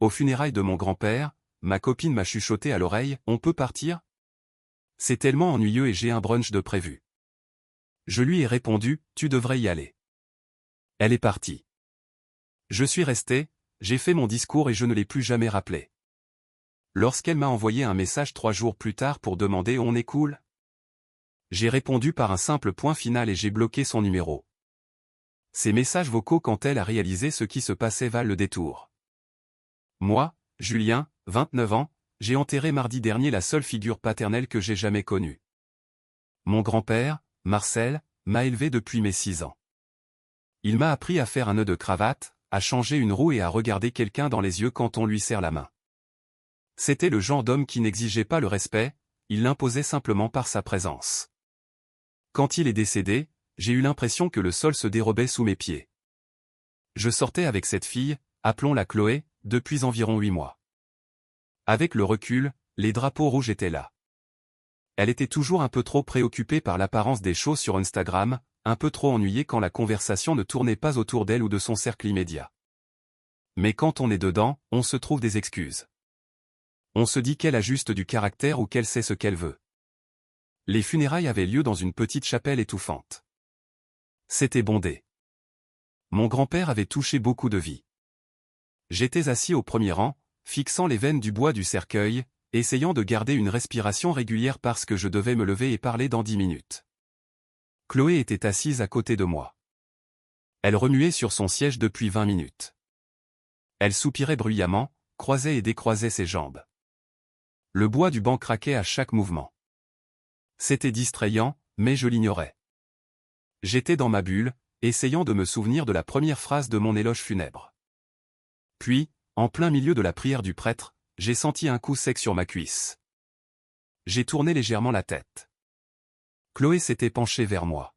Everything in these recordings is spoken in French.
Aux funérailles de mon grand-père, ma copine m'a chuchoté à l'oreille, on peut partir? C'est tellement ennuyeux et j'ai un brunch de prévu. Je lui ai répondu, tu devrais y aller. Elle est partie. Je suis resté, j'ai fait mon discours et je ne l'ai plus jamais rappelé. Lorsqu'elle m'a envoyé un message 3 jours plus tard pour demander on est cool? J'ai répondu par un simple point final et j'ai bloqué son numéro. Ces messages vocaux quand elle a réalisé ce qui se passait valent le détour. Moi, Julien, 29 ans, j'ai enterré mardi dernier la seule figure paternelle que j'ai jamais connue. Mon grand-père, Marcel, m'a élevé depuis mes 6 ans. Il m'a appris à faire un nœud de cravate, à changer une roue et à regarder quelqu'un dans les yeux quand on lui serre la main. C'était le genre d'homme qui n'exigeait pas le respect, il l'imposait simplement par sa présence. Quand il est décédé, j'ai eu l'impression que le sol se dérobait sous mes pieds. Je sortais avec cette fille, appelons-la Chloé, depuis environ 8 mois. Avec le recul, les drapeaux rouges étaient là. Elle était toujours un peu trop préoccupée par l'apparence des choses sur Instagram, un peu trop ennuyée quand la conversation ne tournait pas autour d'elle ou de son cercle immédiat. Mais quand on est dedans, on se trouve des excuses. On se dit qu'elle a juste du caractère ou qu'elle sait ce qu'elle veut. Les funérailles avaient lieu dans une petite chapelle étouffante. C'était bondé. Mon grand-père avait touché beaucoup de vie. J'étais assis au premier rang, fixant les veines du bois du cercueil, essayant de garder une respiration régulière parce que je devais me lever et parler dans 10 minutes. Chloé était assise à côté de moi. Elle remuait sur son siège depuis 20 minutes. Elle soupirait bruyamment, croisait et décroisait ses jambes. Le bois du banc craquait à chaque mouvement. C'était distrayant, mais je l'ignorais. J'étais dans ma bulle, essayant de me souvenir de la première phrase de mon éloge funèbre. Puis, en plein milieu de la prière du prêtre, j'ai senti un coup sec sur ma cuisse. J'ai tourné légèrement la tête. Chloé s'était penchée vers moi.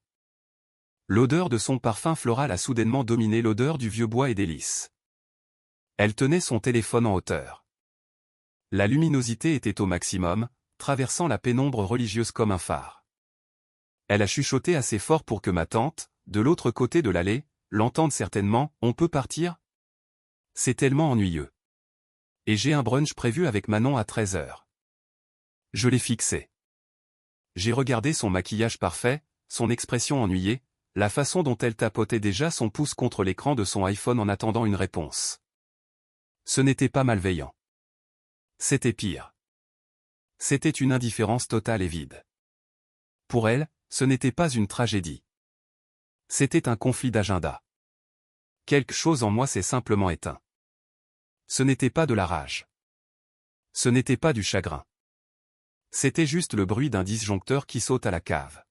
L'odeur de son parfum floral a soudainement dominé l'odeur du vieux bois et des lys. Elle tenait son téléphone en hauteur. La luminosité était au maximum, traversant la pénombre religieuse comme un phare. Elle a chuchoté assez fort pour que ma tante, de l'autre côté de l'allée, l'entende certainement, on peut partir? C'est tellement ennuyeux. Et j'ai un brunch prévu avec Manon à 13h. Je l'ai fixé. J'ai regardé son maquillage parfait, son expression ennuyée, la façon dont elle tapotait déjà son pouce contre l'écran de son iPhone en attendant une réponse. Ce n'était pas malveillant. C'était pire. C'était une indifférence totale et vide. Pour elle, ce n'était pas une tragédie. C'était un conflit d'agenda. Quelque chose en moi s'est simplement éteint. Ce n'était pas de la rage. Ce n'était pas du chagrin. C'était juste le bruit d'un disjoncteur qui saute à la cave.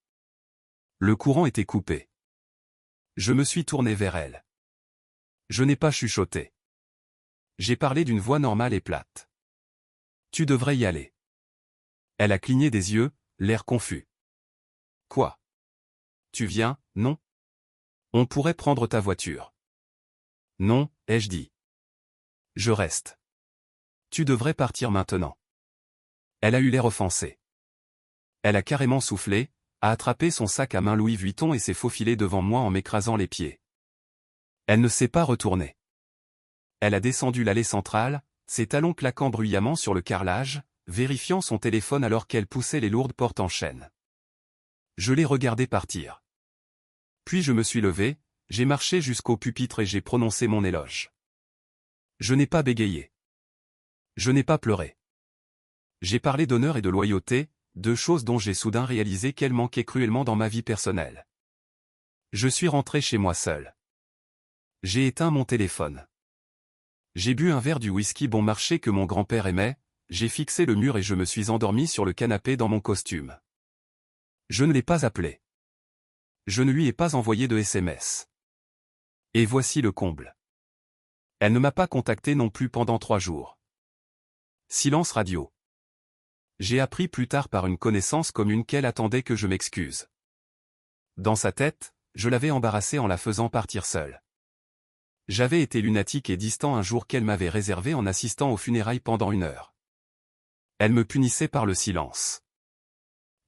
Le courant était coupé. Je me suis tourné vers elle. Je n'ai pas chuchoté. J'ai parlé d'une voix normale et plate. Tu devrais y aller. Elle a cligné des yeux, l'air confus. Quoi? Tu viens, non? On pourrait prendre ta voiture. Non, ai-je dit. Je reste. Tu devrais partir maintenant. Elle a eu l'air offensée. Elle a carrément soufflé, a attrapé son sac à main Louis Vuitton et s'est faufilée devant moi en m'écrasant les pieds. Elle ne s'est pas retournée. Elle a descendu l'allée centrale, ses talons claquant bruyamment sur le carrelage, vérifiant son téléphone alors qu'elle poussait les lourdes portes en chaîne. Je l'ai regardée partir. Puis je me suis levé, j'ai marché jusqu'au pupitre et j'ai prononcé mon éloge. Je n'ai pas bégayé. Je n'ai pas pleuré. J'ai parlé d'honneur et de loyauté, deux choses dont j'ai soudain réalisé qu'elles manquaient cruellement dans ma vie personnelle. Je suis rentré chez moi seul. J'ai éteint mon téléphone. J'ai bu un verre du whisky bon marché que mon grand-père aimait, j'ai fixé le mur et je me suis endormi sur le canapé dans mon costume. Je ne l'ai pas appelé. Je ne lui ai pas envoyé de SMS. Et voici le comble. Elle ne m'a pas contacté non plus pendant 3 jours. Silence radio. J'ai appris plus tard par une connaissance commune qu'elle attendait que je m'excuse. Dans sa tête, je l'avais embarrassée en la faisant partir seule. J'avais été lunatique et distant un jour qu'elle m'avait réservé en assistant aux funérailles pendant 1 heure. Elle me punissait par le silence.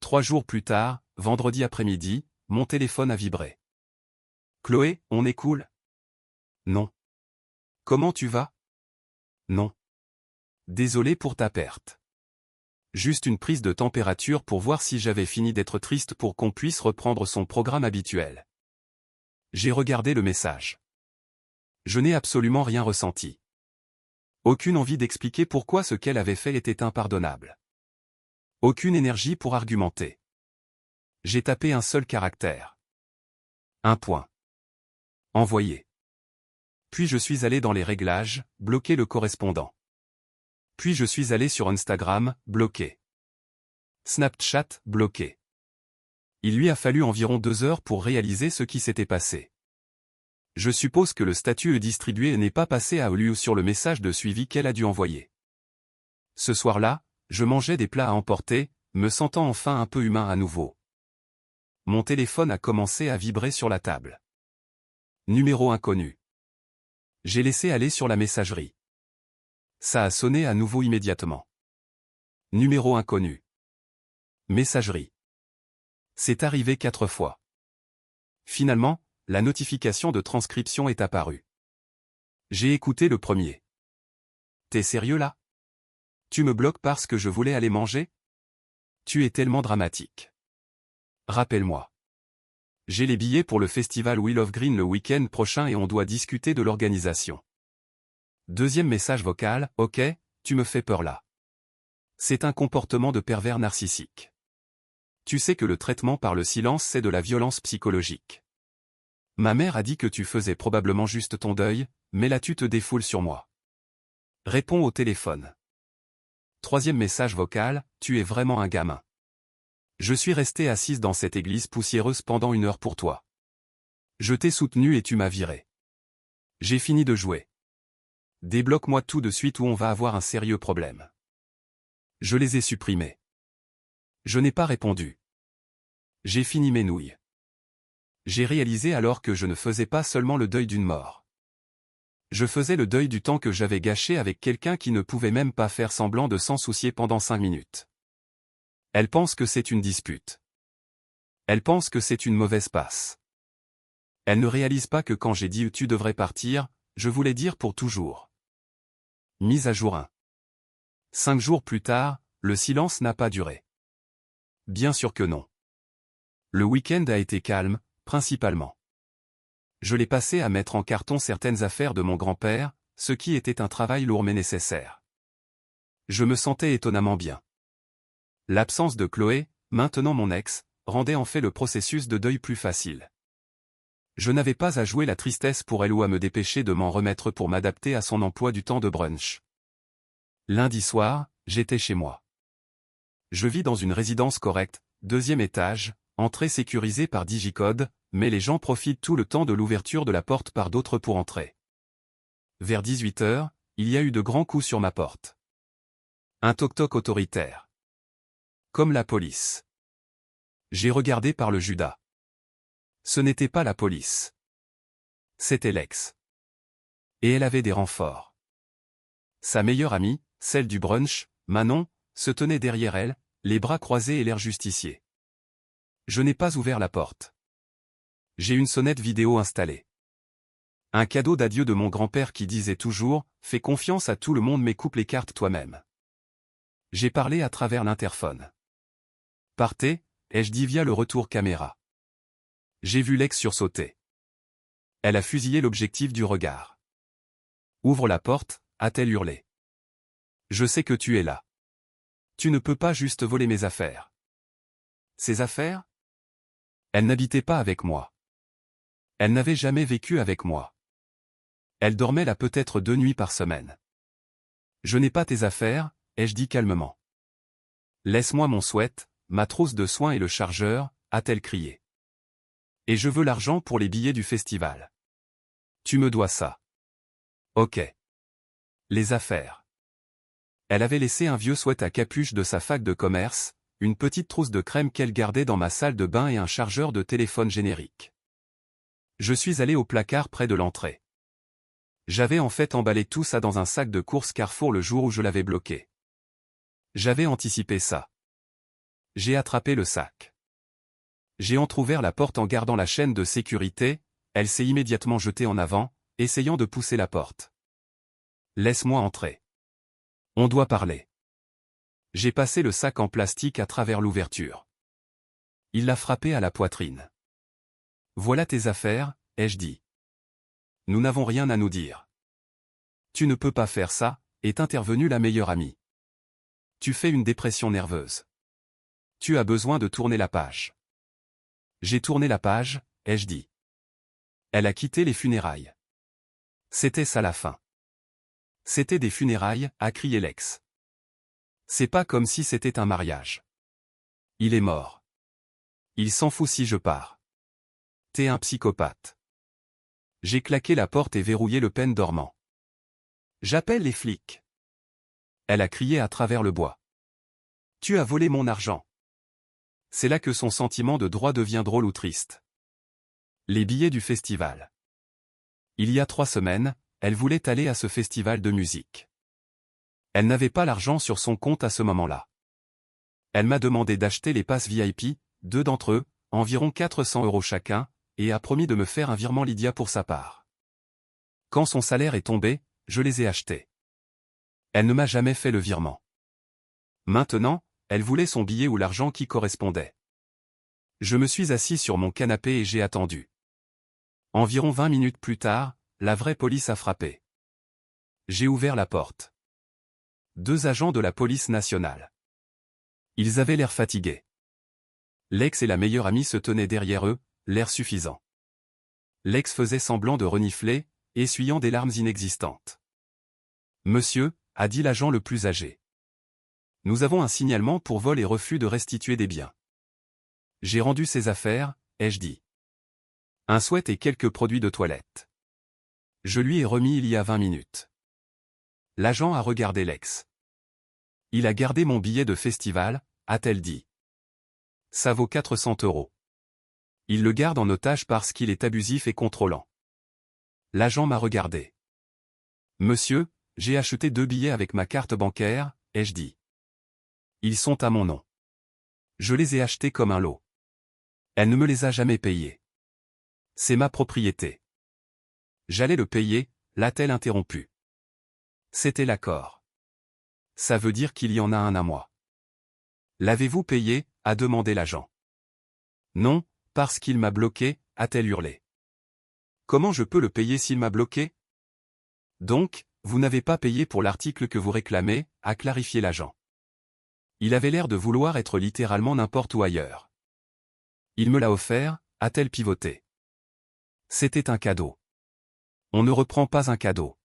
3 jours plus tard, vendredi après-midi, mon téléphone a vibré. Chloé, on est cool? Non. Comment tu vas? Non. Désolé pour ta perte. Juste une prise de température pour voir si j'avais fini d'être triste pour qu'on puisse reprendre son programme habituel. J'ai regardé le message. Je n'ai absolument rien ressenti. Aucune envie d'expliquer pourquoi ce qu'elle avait fait était impardonnable. Aucune énergie pour argumenter. J'ai tapé un seul caractère. Un point. Envoyer. Puis je suis allé dans les réglages, bloquer le correspondant. Puis je suis allé sur Instagram, bloqué. Snapchat, bloqué. Il lui a fallu environ 2 heures pour réaliser ce qui s'était passé. Je suppose que le statut distribué n'est pas passé à lui sur le message de suivi qu'elle a dû envoyer. Ce soir-là, je mangeais des plats à emporter, me sentant enfin un peu humain à nouveau. Mon téléphone a commencé à vibrer sur la table. Numéro inconnu. J'ai laissé aller sur la messagerie. Ça a sonné à nouveau immédiatement. Numéro inconnu. Messagerie. C'est arrivé 4 fois. Finalement, la notification de transcription est apparue. J'ai écouté le premier. T'es sérieux là? Tu me bloques parce que je voulais aller manger? Tu es tellement dramatique. Rappelle-moi. J'ai les billets pour le festival Wheel of Green le week-end prochain et on doit discuter de l'organisation. Deuxième message vocal, ok, tu me fais peur là. C'est un comportement de pervers narcissique. Tu sais que le traitement par le silence c'est de la violence psychologique. Ma mère a dit que tu faisais probablement juste ton deuil, mais là tu te défoules sur moi. Réponds au téléphone. Troisième message vocal, tu es vraiment un gamin. Je suis restée assise dans cette église poussiéreuse pendant 1 heure pour toi. Je t'ai soutenu et tu m'as viré. J'ai fini de jouer. Débloque-moi tout de suite ou on va avoir un sérieux problème. Je les ai supprimés. Je n'ai pas répondu. J'ai fini mes nouilles. J'ai réalisé alors que je ne faisais pas seulement le deuil d'une mort. Je faisais le deuil du temps que j'avais gâché avec quelqu'un qui ne pouvait même pas faire semblant de s'en soucier pendant 5 minutes. Elle pense que c'est une dispute. Elle pense que c'est une mauvaise passe. Elle ne réalise pas que quand j'ai dit « tu devrais partir », je voulais dire pour toujours. Mise à jour 1. 5 jours plus tard, le silence n'a pas duré. Bien sûr que non. Le week-end a été calme, principalement. Je l'ai passé à mettre en carton certaines affaires de mon grand-père, ce qui était un travail lourd mais nécessaire. Je me sentais étonnamment bien. L'absence de Chloé, maintenant mon ex, rendait en fait le processus de deuil plus facile. Je n'avais pas à jouer la tristesse pour elle ou à me dépêcher de m'en remettre pour m'adapter à son emploi du temps de brunch. Lundi soir, j'étais chez moi. Je vis dans une résidence correcte, 2e étage, entrée sécurisée par digicode, mais les gens profitent tout le temps de l'ouverture de la porte par d'autres pour entrer. Vers 18 h, il y a eu de grands coups sur ma porte. Un toc-toc autoritaire. Comme la police. J'ai regardé par le Judas. Ce n'était pas la police. C'était l'ex. Et elle avait des renforts. Sa meilleure amie, celle du brunch, Manon, se tenait derrière elle, les bras croisés et l'air justicier. Je n'ai pas ouvert la porte. J'ai une sonnette vidéo installée. Un cadeau d'adieu de mon grand-père qui disait toujours « Fais confiance à tout le monde mais coupe les cartes toi-même ». J'ai parlé à travers l'interphone. Partez, ai-je dit via le retour caméra. J'ai vu l'ex sursauter. Elle a fusillé l'objectif du regard. Ouvre la porte, a-t-elle hurlé. Je sais que tu es là. Tu ne peux pas juste voler mes affaires. Ses affaires? Elle n'habitait pas avec moi. Elle n'avait jamais vécu avec moi. Elle dormait là peut-être 2 nuits par semaine. Je n'ai pas tes affaires, ai-je dit calmement. Laisse-moi mon sweat, ma trousse de soins et le chargeur, a-t-elle crié. Et je veux l'argent pour les billets du festival. Tu me dois ça. Ok. Les affaires. Elle avait laissé un vieux sweat à capuche de sa fac de commerce, une petite trousse de crème qu'elle gardait dans ma salle de bain et un chargeur de téléphone générique. Je suis allé au placard près de l'entrée. J'avais en fait emballé tout ça dans un sac de course Carrefour le jour où je l'avais bloqué. J'avais anticipé ça. J'ai attrapé le sac. J'ai entrouvert la porte en gardant la chaîne de sécurité, elle s'est immédiatement jetée en avant, essayant de pousser la porte. Laisse-moi entrer. On doit parler. J'ai passé le sac en plastique à travers l'ouverture. Il l'a frappé à la poitrine. Voilà tes affaires, ai-je dit. Nous n'avons rien à nous dire. Tu ne peux pas faire ça, est intervenue la meilleure amie. Tu fais une dépression nerveuse. Tu as besoin de tourner la page. J'ai tourné la page, ai-je dit. Elle a quitté les funérailles. C'était ça la fin. C'était des funérailles, a crié l'ex. C'est pas comme si c'était un mariage. Il est mort. Il s'en fout si je pars. T'es un psychopathe. J'ai claqué la porte et verrouillé le pen dormant. J'appelle les flics. Elle a crié à travers le bois. Tu as volé mon argent. C'est là que son sentiment de droit devient drôle ou triste. Les billets du festival. Il y a 3 semaines, elle voulait aller à ce festival de musique. Elle n'avait pas l'argent sur son compte à ce moment-là. Elle m'a demandé d'acheter les passes VIP, 2 d'entre eux, environ 400 € chacun, et a promis de me faire un virement Lydia pour sa part. Quand son salaire est tombé, je les ai achetés. Elle ne m'a jamais fait le virement. Maintenant, elle voulait son billet ou l'argent qui correspondait. Je me suis assis sur mon canapé et j'ai attendu. Environ 20 minutes plus tard, la vraie police a frappé. J'ai ouvert la porte. 2 agents de la police nationale. Ils avaient l'air fatigués. L'ex et la meilleure amie se tenaient derrière eux, l'air suffisant. L'ex faisait semblant de renifler, essuyant des larmes inexistantes. Monsieur, a dit l'agent le plus âgé. Nous avons un signalement pour vol et refus de restituer des biens. J'ai rendu ces affaires, ai-je dit. Un souhait et quelques produits de toilette. Je lui ai remis il y a 20 minutes. L'agent a regardé l'ex. Il a gardé mon billet de festival, a-t-elle dit. Ça vaut 400 €. Il le garde en otage parce qu'il est abusif et contrôlant. L'agent m'a regardé. Monsieur, j'ai acheté 2 billets avec ma carte bancaire, ai-je dit. Ils sont à mon nom. Je les ai achetés comme un lot. Elle ne me les a jamais payés. C'est ma propriété. J'allais le payer, l'a-t-elle interrompu. C'était l'accord. Ça veut dire qu'il y en a un à moi. L'avez-vous payé, a demandé l'agent. Non, parce qu'il m'a bloqué, a-t-elle hurlé. Comment je peux le payer s'il m'a bloqué? Donc, vous n'avez pas payé pour l'article que vous réclamez, a clarifié l'agent. Il avait l'air de vouloir être littéralement n'importe où ailleurs. Il me l'a offert, a-t-elle pivoté. C'était un cadeau. On ne reprend pas un cadeau.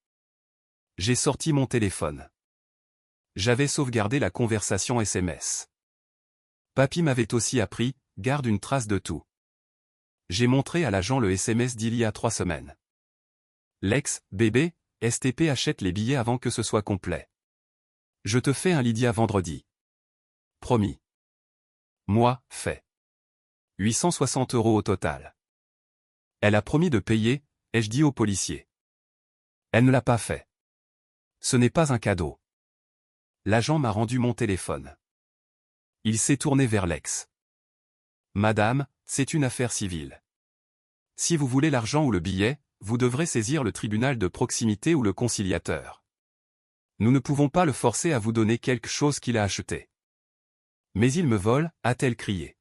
J'ai sorti mon téléphone. J'avais sauvegardé la conversation SMS. Papy m'avait aussi appris, garde une trace de tout. J'ai montré à l'agent le SMS d'il y a 3 semaines. L'ex, bébé, STP achète les billets avant que ce soit complet. Je te fais un Lydia vendredi. Promis. Moi, fait. 860 € au total. Elle a promis de payer, ai-je dit au policier. Elle ne l'a pas fait. Ce n'est pas un cadeau. L'agent m'a rendu mon téléphone. Il s'est tourné vers l'ex. Madame, c'est une affaire civile. Si vous voulez l'argent ou le billet, vous devrez saisir le tribunal de proximité ou le conciliateur. Nous ne pouvons pas le forcer à vous donner quelque chose qu'il a acheté. Mais il me vole, a-t-elle crié.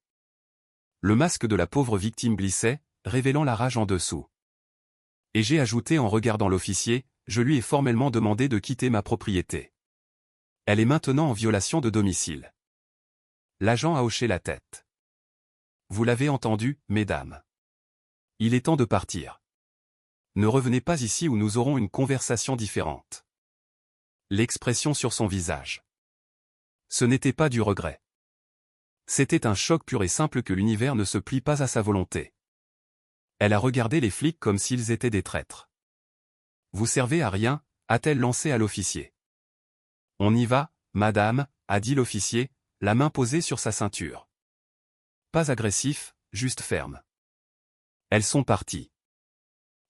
Le masque de la pauvre victime glissait, révélant la rage en dessous. Et j'ai ajouté en regardant l'officier, je lui ai formellement demandé de quitter ma propriété. Elle est maintenant en violation de domicile. L'agent a hoché la tête. Vous l'avez entendu, mesdames. Il est temps de partir. Ne revenez pas ici où nous aurons une conversation différente. L'expression sur son visage. Ce n'était pas du regret. C'était un choc pur et simple que l'univers ne se plie pas à sa volonté. Elle a regardé les flics comme s'ils étaient des traîtres. Vous servez à rien, a-t-elle lancé à l'officier. On y va, madame, a dit l'officier, la main posée sur sa ceinture. Pas agressif, juste ferme. Elles sont parties.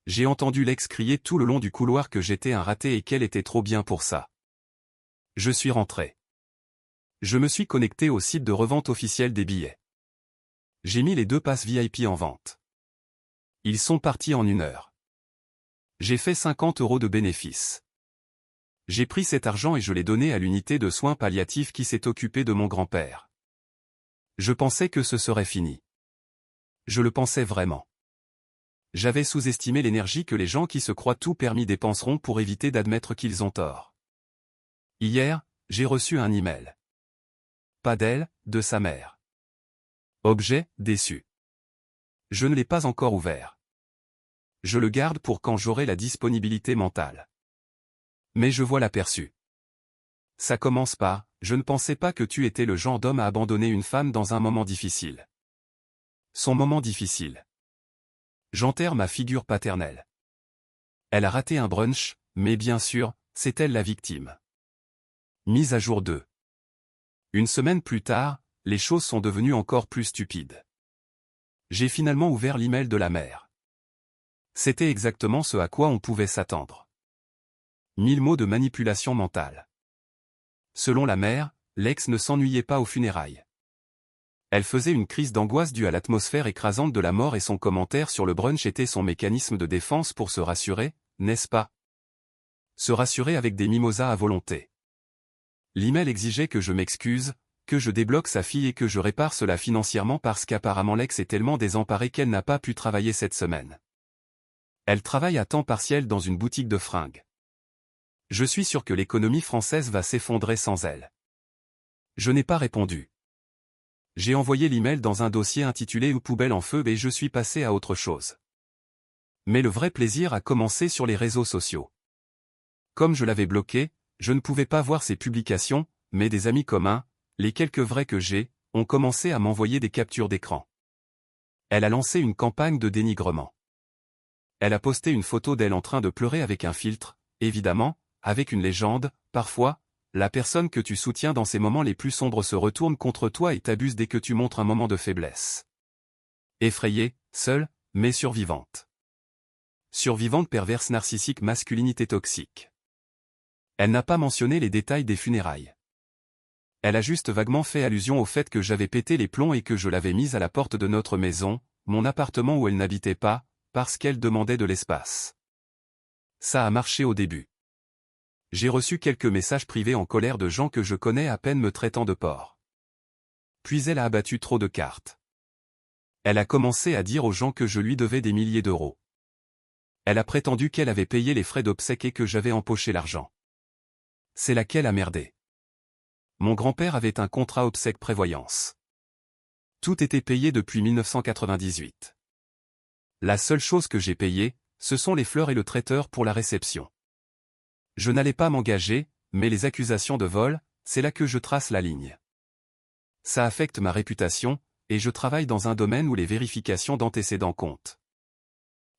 J'ai entendu l'ex crier tout le long du couloir que j'étais un raté et qu'elle était trop bien pour ça. Je suis rentré. Je me suis connecté au site de revente officielle des billets. J'ai mis les 2 passes VIP en vente. Ils sont partis en 1 heure. J'ai fait 50 € de bénéfices. J'ai pris cet argent et je l'ai donné à l'unité de soins palliatifs qui s'est occupée de mon grand-père. Je pensais que ce serait fini. Je le pensais vraiment. J'avais sous-estimé l'énergie que les gens qui se croient tout permis dépenseront pour éviter d'admettre qu'ils ont tort. Hier, j'ai reçu un email. Pas d'elle, de sa mère. Objet, déçu. Je ne l'ai pas encore ouvert. Je le garde pour quand j'aurai la disponibilité mentale. Mais je vois l'aperçu. Ça commence par « Je ne pensais pas que tu étais le genre d'homme à abandonner une femme dans un moment difficile. » Son moment difficile. J'enterre ma figure paternelle. Elle a raté un brunch, mais bien sûr, c'est elle la victime. Mise à jour 2. Une semaine plus tard, les choses sont devenues encore plus stupides. J'ai finalement ouvert l'email de la mère. C'était exactement ce à quoi on pouvait s'attendre. 1000 mots de manipulation mentale. Selon la mère, l'ex ne s'ennuyait pas aux funérailles. Elle faisait une crise d'angoisse due à l'atmosphère écrasante de la mort et son commentaire sur le brunch était son mécanisme de défense pour se rassurer, n'est-ce pas? Se rassurer avec des mimosas à volonté. L'email exigeait que je m'excuse, que je débloque sa fille et que je répare cela financièrement parce qu'apparemment l'ex est tellement désemparée qu'elle n'a pas pu travailler cette semaine. Elle travaille à temps partiel dans une boutique de fringues. Je suis sûr que l'économie française va s'effondrer sans elle. Je n'ai pas répondu. J'ai envoyé l'email dans un dossier intitulé « Ou poubelle en feu » et je suis passé à autre chose. Mais le vrai plaisir a commencé sur les réseaux sociaux. Comme je l'avais bloqué, je ne pouvais pas voir ses publications, mais des amis communs, les quelques vrais que j'ai, ont commencé à m'envoyer des captures d'écran. Elle a lancé une campagne de dénigrement. Elle a posté une photo d'elle en train de pleurer avec un filtre, évidemment, avec une légende, parfois, la personne que tu soutiens dans ces moments les plus sombres se retourne contre toi et t'abuse dès que tu montres un moment de faiblesse. Effrayée, seule, mais survivante. Survivante perverse narcissique masculinité toxique. Elle n'a pas mentionné les détails des funérailles. Elle a juste vaguement fait allusion au fait que j'avais pété les plombs et que je l'avais mise à la porte de notre maison, mon appartement où elle n'habitait pas, parce qu'elle demandait de l'espace. Ça a marché au début. J'ai reçu quelques messages privés en colère de gens que je connais à peine me traitant de porc. Puis elle a abattu trop de cartes. Elle a commencé à dire aux gens que je lui devais des milliers d'euros. Elle a prétendu qu'elle avait payé les frais d'obsèques et que j'avais empoché l'argent. C'est laquelle a merdé. Mon grand-père avait un contrat obsèques prévoyance. Tout était payé depuis 1998. La seule chose que j'ai payée, ce sont les fleurs et le traiteur pour la réception. Je n'allais pas m'engager, mais les accusations de vol, c'est là que je trace la ligne. Ça affecte ma réputation, et je travaille dans un domaine où les vérifications d'antécédents comptent.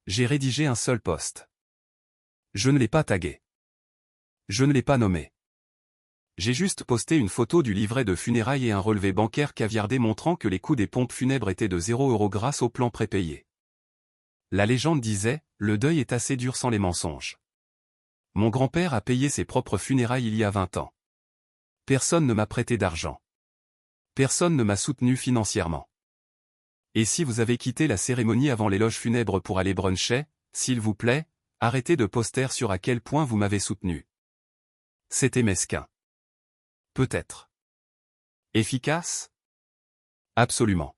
J'ai rédigé un seul post. Je ne l'ai pas tagué. Je ne l'ai pas nommé. J'ai juste posté une photo du livret de funérailles et un relevé bancaire caviardé montrant que les coûts des pompes funèbres étaient de 0 € grâce au plan prépayé. La légende disait, le deuil est assez dur sans les mensonges. Mon grand-père a payé ses propres funérailles il y a 20 ans. Personne ne m'a prêté d'argent. Personne ne m'a soutenu financièrement. Et si vous avez quitté la cérémonie avant l'éloge funèbre pour aller bruncher, s'il vous plaît, arrêtez de poster sur à quel point vous m'avez soutenu. C'était mesquin. Peut-être. Efficace? Absolument.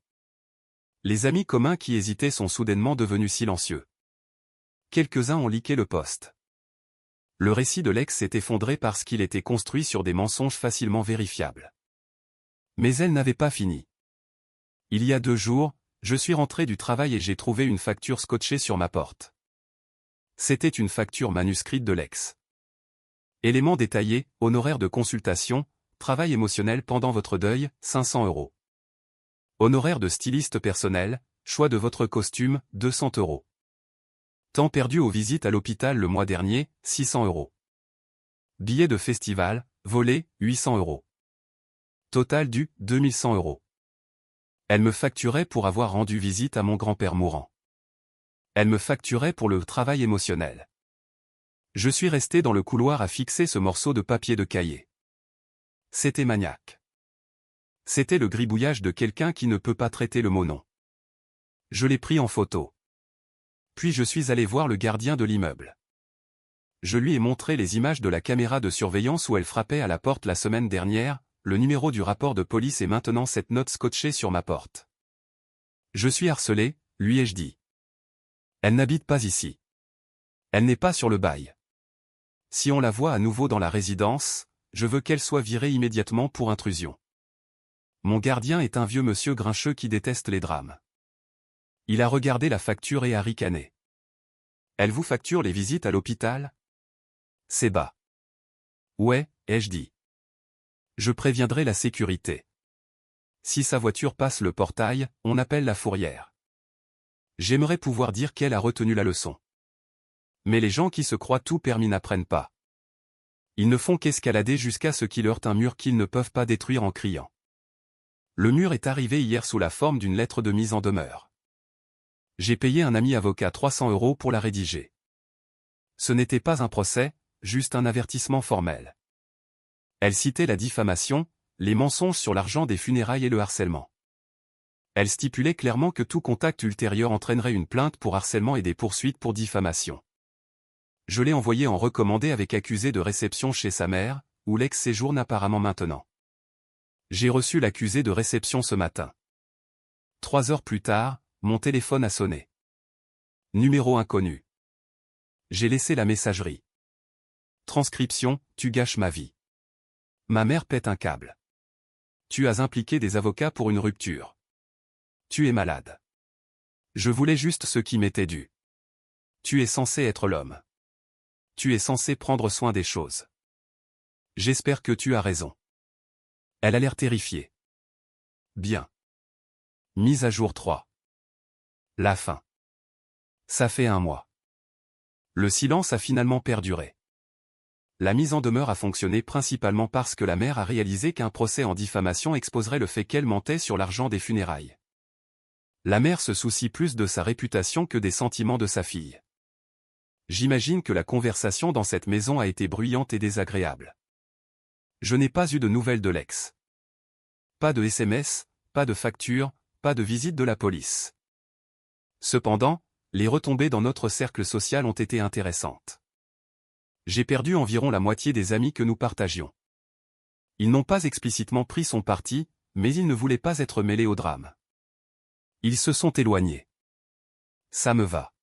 Les amis communs qui hésitaient sont soudainement devenus silencieux. Quelques-uns ont liké le post. Le récit de l'ex s'est effondré parce qu'il était construit sur des mensonges facilement vérifiables. Mais elle n'avait pas fini. Il y a 2 jours, je suis rentré du travail et j'ai trouvé une facture scotchée sur ma porte. C'était une facture manuscrite de l'ex. Éléments détaillés, honoraires de consultation, travail émotionnel pendant votre deuil, 500 €. Honoraires de styliste personnel, choix de votre costume, 200 €. Temps perdu aux visites à l'hôpital le mois dernier, 600 €. Billets de festival, volé, 800 €. Total dû, 2100 €. Elle me facturait pour avoir rendu visite à mon grand-père mourant. Elle me facturait pour le travail émotionnel. Je suis resté dans le couloir à fixer ce morceau de papier de cahier. C'était maniaque. C'était le gribouillage de quelqu'un qui ne peut pas traiter le mot non. Je l'ai pris en photo. Puis je suis allé voir le gardien de l'immeuble. Je lui ai montré les images de la caméra de surveillance où elle frappait à la porte la semaine dernière, le numéro du rapport de police et maintenant cette note scotchée sur ma porte. Je suis harcelé, lui ai-je dit. Elle n'habite pas ici. Elle n'est pas sur le bail. Si on la voit à nouveau dans la résidence, je veux qu'elle soit virée immédiatement pour intrusion. Mon gardien est un vieux monsieur grincheux qui déteste les drames. Il a regardé la facture et a ricané. Elle vous facture les visites à l'hôpital? C'est bas. Ouais, ai-je dit. Je préviendrai la sécurité. Si sa voiture passe le portail, on appelle la fourrière. J'aimerais pouvoir dire qu'elle a retenu la leçon. Mais les gens qui se croient tout permis n'apprennent pas. Ils ne font qu'escalader jusqu'à ce qu'ils heurtent un mur qu'ils ne peuvent pas détruire en criant. Le mur est arrivé hier sous la forme d'une lettre de mise en demeure. J'ai payé un ami avocat 300 € pour la rédiger. Ce n'était pas un procès, juste un avertissement formel. Elle citait la diffamation, les mensonges sur l'argent des funérailles et le harcèlement. Elle stipulait clairement que tout contact ultérieur entraînerait une plainte pour harcèlement et des poursuites pour diffamation. Je l'ai envoyé en recommandé avec accusé de réception chez sa mère, où l'ex séjourne apparemment maintenant. J'ai reçu l'accusé de réception ce matin. 3 heures plus tard, mon téléphone a sonné. Numéro inconnu. J'ai laissé la messagerie. Transcription, tu gâches ma vie. Ma mère pète un câble. Tu as impliqué des avocats pour une rupture. Tu es malade. Je voulais juste ce qui m'était dû. Tu es censé être l'homme. Tu es censé prendre soin des choses. J'espère que tu as raison. Elle a l'air terrifiée. Bien. Mise à jour 3. La fin. Ça fait 1 mois. Le silence a finalement perduré. La mise en demeure a fonctionné principalement parce que la mère a réalisé qu'un procès en diffamation exposerait le fait qu'elle mentait sur l'argent des funérailles. La mère se soucie plus de sa réputation que des sentiments de sa fille. J'imagine que la conversation dans cette maison a été bruyante et désagréable. Je n'ai pas eu de nouvelles de l'ex. Pas de SMS, pas de facture, pas de visite de la police. Cependant, les retombées dans notre cercle social ont été intéressantes. J'ai perdu environ la moitié des amis que nous partagions. Ils n'ont pas explicitement pris son parti, mais ils ne voulaient pas être mêlés au drame. Ils se sont éloignés. Ça me va.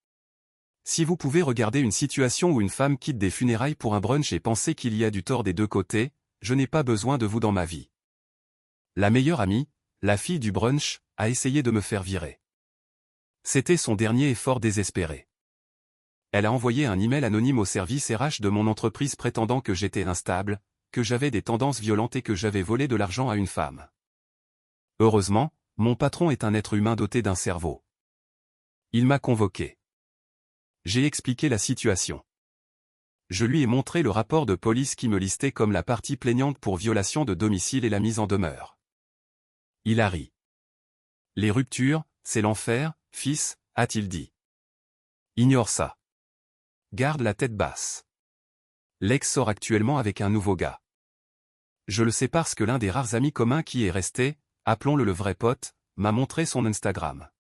Si vous pouvez regarder une situation où une femme quitte des funérailles pour un brunch et penser qu'il y a du tort des deux côtés, je n'ai pas besoin de vous dans ma vie. La meilleure amie, la fille du brunch, a essayé de me faire virer. C'était son dernier effort désespéré. Elle a envoyé un email anonyme au service RH de mon entreprise prétendant que j'étais instable, que j'avais des tendances violentes et que j'avais volé de l'argent à une femme. Heureusement, mon patron est un être humain doté d'un cerveau. Il m'a convoqué. J'ai expliqué la situation. Je lui ai montré le rapport de police qui me listait comme la partie plaignante pour violation de domicile et la mise en demeure. Il a ri. Les ruptures, c'est l'enfer, fils, a-t-il dit. Ignore ça. Garde la tête basse. L'ex sort actuellement avec un nouveau gars. Je le sais parce que l'un des rares amis communs qui est resté, appelons-le le vrai pote, m'a montré son Instagram.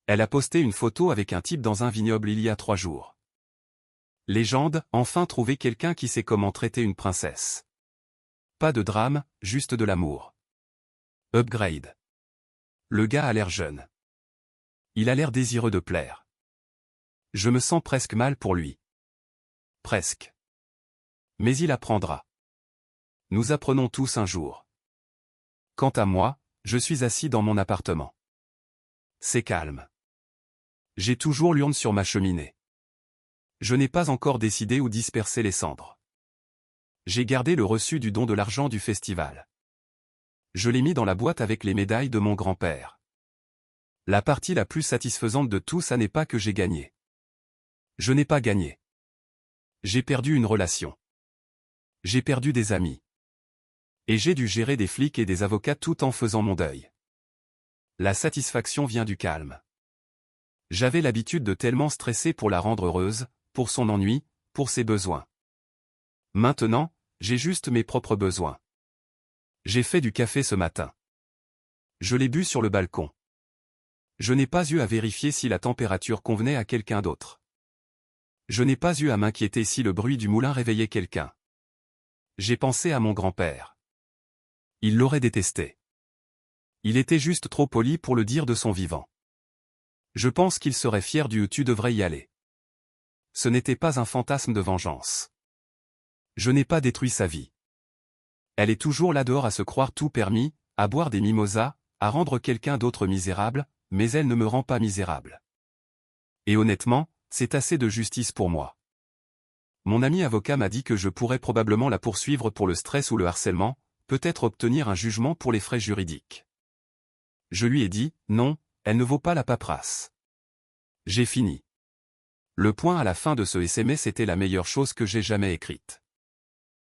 Elle a posté une photo avec un type dans un vignoble il y a 3 jours. Légende, enfin trouver quelqu'un qui sait comment traiter une princesse. Pas de drame, juste de l'amour. Upgrade. Le gars a l'air jeune. Il a l'air désireux de plaire. Je me sens presque mal pour lui. Presque. Mais il apprendra. Nous apprenons tous un jour. Quant à moi, je suis assis dans mon appartement. C'est calme. J'ai toujours l'urne sur ma cheminée. Je n'ai pas encore décidé où disperser les cendres. J'ai gardé le reçu du don de l'argent du festival. Je l'ai mis dans la boîte avec les médailles de mon grand-père. La partie la plus satisfaisante de tout ça n'est pas que j'ai gagné. Je n'ai pas gagné. J'ai perdu une relation. J'ai perdu des amis. Et j'ai dû gérer des flics et des avocats tout en faisant mon deuil. La satisfaction vient du calme. J'avais l'habitude de tellement stresser pour la rendre heureuse, pour son ennui, pour ses besoins. Maintenant, j'ai juste mes propres besoins. J'ai fait du café ce matin. Je l'ai bu sur le balcon. Je n'ai pas eu à vérifier si la température convenait à quelqu'un d'autre. Je n'ai pas eu à m'inquiéter si le bruit du moulin réveillait quelqu'un. J'ai pensé à mon grand-père. Il l'aurait détesté. Il était juste trop poli pour le dire de son vivant. Je pense qu'il serait fier du « tu devrais y aller ». Ce n'était pas un fantasme de vengeance. Je n'ai pas détruit sa vie. Elle est toujours là dehors à se croire tout permis, à boire des mimosas, à rendre quelqu'un d'autre misérable, mais elle ne me rend pas misérable. Et honnêtement, c'est assez de justice pour moi. Mon ami avocat m'a dit que je pourrais probablement la poursuivre pour le stress ou le harcèlement, peut-être obtenir un jugement pour les frais juridiques. Je lui ai dit, non, elle ne vaut pas la paperasse. J'ai fini. Le point à la fin de ce SMS était la meilleure chose que j'ai jamais écrite.